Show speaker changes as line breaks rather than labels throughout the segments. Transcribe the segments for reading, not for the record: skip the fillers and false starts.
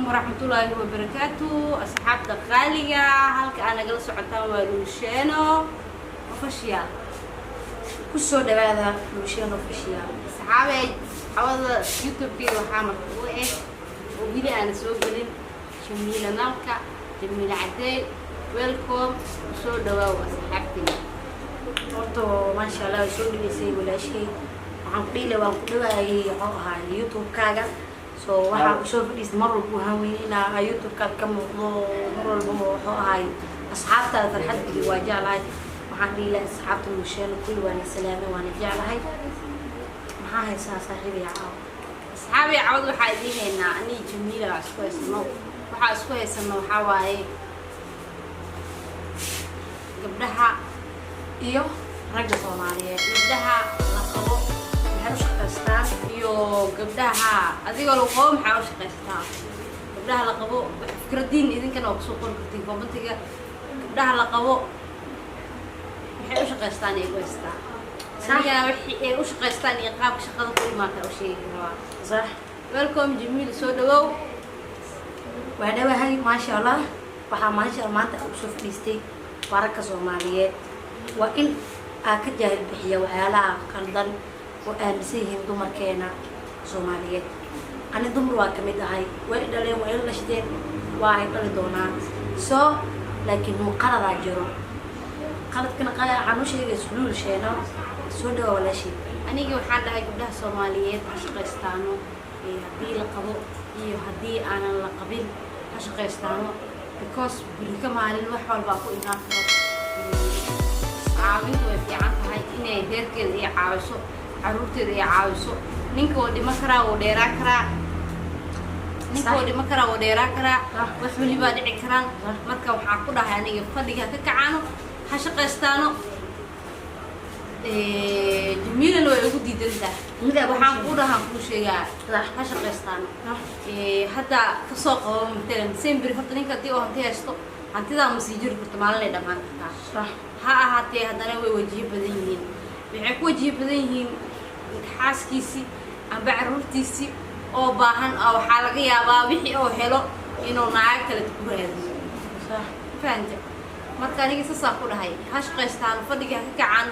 ورحمة الله وبركاته. أصحاب غالية هلك أنا جلس عطان ولوشينو وفشيال
كسر هذا لوشينو وفشيال
أصحابي حوض يوتيوب كده وحامل وإيه وبيلي أنا سوق لين جميلة نالكا جميلة عدي ويلكم وسو دواء أصحابتي
horto maasha Allah soo dhigaysay walaashay waxaan ku dhiilay waan ku dhawaayay waxaa YouTube kaaga soo waxa soo fadhiis mar walba waxaan weynaa YouTube kaaga ka muuqdo mar walba wuxuu ahay asxaabta farxadii waa jeclahay waxaan dhiilay asxaabta musheen kulli waan salaamay waan jeclahay maxaa haysaa saaxiibay caaw
أصحابي عوض waxaa idin heynaa ani jamiila isku haysano waxa waaye gabdhaha
iyo ragga Soomaaliyeed
gabdhaha la qabo
waxay u shaqaystaan
iyo gabdhaha adigoo la qabo maxaa u shaqaystaa gabdhaha la qabo fikradiin idinkana oo soo qor kartiin commentiga gabdhaha la qabo maxay u shaqaystaan ay goystaan saniga wixii ay u shaqaystaan iyo qaabka shaqada ku imaata oo sheegi rabaa
صح
welcome Jamiil soo dhawow
waa dhawahay maasha Allah waxa maasha Allah maanta u soo fadhiistay wararka Soomaaliyeed waa in aad ka jaahil bixiyo waxyaalaha qaldan oo aaminsan yihiin dumarkeena Soomaaliyeed ani dumar waa kamid ahay way dhaleen way la shideen waa ay dhali doonaan soo laakiin muu qalada jiro qaladkana waxaan u sheegay suluul sheena soo dhawa walaashii
aniga waxaan dhahay gabdhaha Soomaaliyeed ha shaqaystaano haddii la qabo iyo haddii aanan la qabin ha shaqaystaano because bilka maalin wax walba ku imaan karo caawintu way fiican tahay inay deerkeeda iyo caawiso caruurteeda iyo caawiso ninka oo dhima karaa oo dheeraa karaa wax waliba dhici karaan marka waxaan ku dhahay aniga fadhiga ka kacaano ha shaqaystaano جميلة way ugu diidantaa waxaan ku dhahan ku sheegaa ha shaqaystaano hadda ka soo qabo matalan sembir horta ninka tii oo hanti haysto hantidaa ma sii jiri karto maalin ay dhamaan kartaa ha ahaatee haddana way wajihi badan yihiin waxay ku wajihi badan yihiin xaaskiisii amba caruurtiisii oo baahan waxaa laga yaabaa wixii oo helo inuu naag kale ku raadiyo fahamta marka aniga saas ku dhahay ha shaqaystaano fadhiga ka kacaan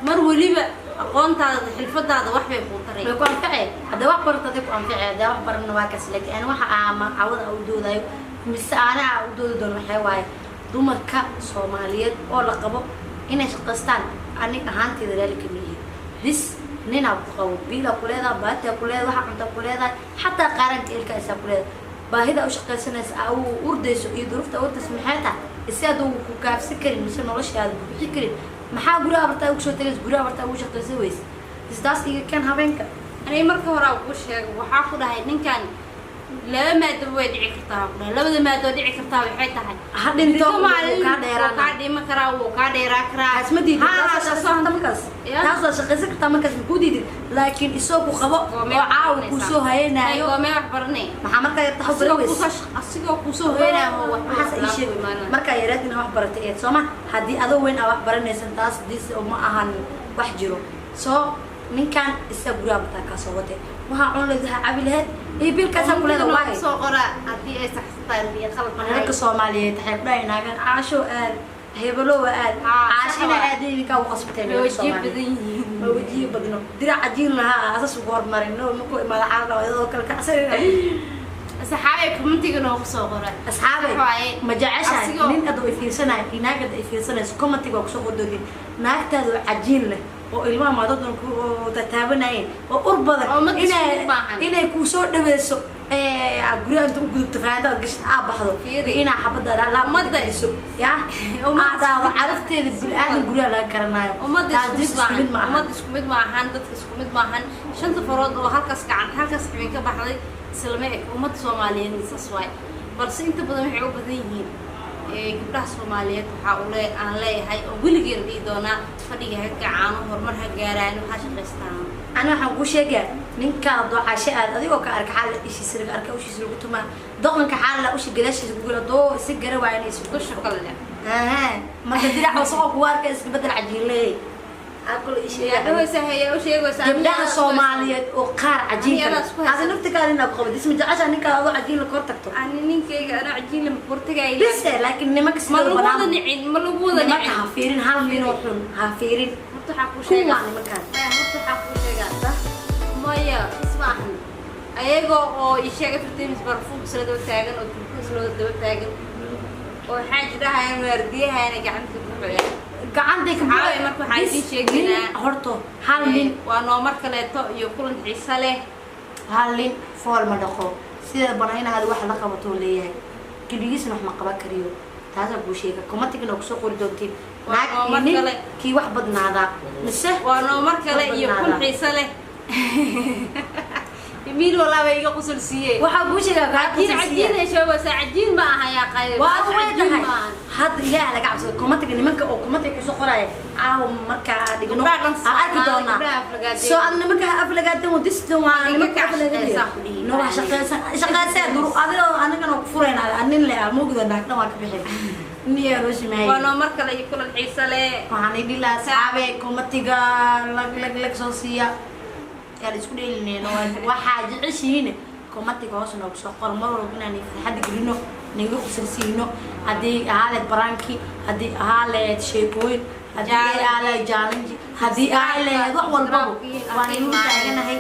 mar waliba aqoontaada xilfadaada wax bay ku taray
way ku anfacay hada wax bartay ku anfacay hada wax barna waa ka silay aan waxa ama awada u doodayo misaana u doodo waxay waay dumarka Soomaaliyeed oo la qabo inay shaqaystaan ani ahaanteeda raali kamiyay bis nina qabo bila kuleeda baata kuleeda waxa cunta kuleeda hatta qaranka ilka isa kuleeda baahida u shaqaysanaysa au urdayso iyo duruufta u tasmaxayta isaadu ku kaafsi karin mise noloshaada ku bixi karin maxaa guriga bartaa ugu soo tagays guriga bartaa ugu shaqaysan weys isdaas iga kan habeenka
anay marka hore ugu sheegay waxa ku dhahay ninkan laba maado way dhici kartaa labada maado dhici kartaa waxay tahay
hadinto ka dheeraan
ka dhima karaa oo ka dheeraa karaa
asmadii taas shaqaysan kartaa markaas ku diidin laakiin isoo ku qabo oo caaw ku soo haynayo
oo wax barnay
maxaa marka taxawur weys
asigoo ku soo haynayo
waxa ay sheegay marka yaraadina wax baratay ee Sooma hadii adoo weyn wax baranaysan taas dis ma ahan wax jiro soo ninkan isa guriga bartaa ka soo watay waxa cun leedahay cabilaad ee bilkaas ku leedahay waa
soo qora hadii ay saxsataan iyo qalad
marka Soomaaliyeed waxay ku dhaynaagan caasho aad hebelo aad caashina aadeen ka qasbteen wajiib badno dirac ajin laha asas ugu hormarino ma ku magacaada oo kala kacsanay
أصحابي كومنتيga noo soo qoray
asxaabay ma jeceshahay nin adoo fiirsanay inaagad ay fiirsanayso commentiga ku soo qodoodin naagtaadu cajiin leh oo ilmaha maadadan ku tataabanayeen oo ur badan inay ku soo dhaweeso guriga inta u gudubto faanada gasht baxdo ina xabada la umada isu ya umada carafteeda bilaadan guriga la garanayo
umada isku mid ma ahan dadka isku mid ma ahan shanta farood oo halkaas xibin ka baxday سلمك ومد Soomaaliyeed isaswaay balse inta badan waxay u badan yihiin gabdhaha Soomaaliyeed waxa aan leeyahay oo wiligeed ay doonaa fadhiga ka caano horumar ha gaaraan waxa shaqaystaan
ana waxaan ku sheegay ninka doocasho aad adigoo ka arka xal ishiis arka ushiis lagu tuma doqonka xal la ushi gadaashiis ugu doo si garawaa inay isku shaqo leh marka dirac soo ku arka iska bedel cajiin leey أقول إيش
يا دوسة هي وش يقول
جبنا الصومالية وقار عجين هذا نفتك على إنك قبل اسمه عشان إنك هذا عجين لكورتك
أنا نينك أنا عجين لما برتقالي
بس لكن نمك
ملوبوذة نعين ملوبوذة نعين
هافيرين هالمين وحن هافيرين
مفتحكوا
كل
شيء
يعني مكان
مفتحكوا شيء قاعدة مايا اسمعني أيقو يشجع في التيمس برفوق سلدة تاجن أو تلفون سلدة تاجن وحاجة ده هاي مرديها أنا قاعدة تقول
عندك
عاوي مركو حاجين شيء
هرتو هالمين
وأنا مركلة يقول عيسى له
هالين فول مدخو سيدا بناينا هذا واحد لقبته ليه كليس نحن قبا كريو هذا بوشيك كوماتيك نوكسو قردونتين معك كي واحد بدنا هذا نسه
وأنا مركلة يقول عيسى له يمين والله بيجي قصر سيه
وحبوشي لك
عجين إيش هو بس عجين معها يا قايد
عجين هذا لا على قعص كوماتيك اللي منك أو كوماتيك سخراء أو مركا ديجنو أكيد دونا سو أنا مركا أفلا قدام ودستو أنا مركا أفلا قدام نوع شقاسة درو أنا كانوا كفرين على أني لا مو قدر نحن ما كبيحين نيا روش معي
وأنا مركا لا يكون العيسى له
وأنا بلا سعبة كوماتيك لك سوسيا كان يسكون لنا واحد عشرين كوماتيك وصلنا وسقر مرة كنا نحد قلنا نيجي خسرسينه هذه على برانكي هذه على شيبوين هذه على جالنج هذه على ضوء والباب وأنا يوم تعجنا هاي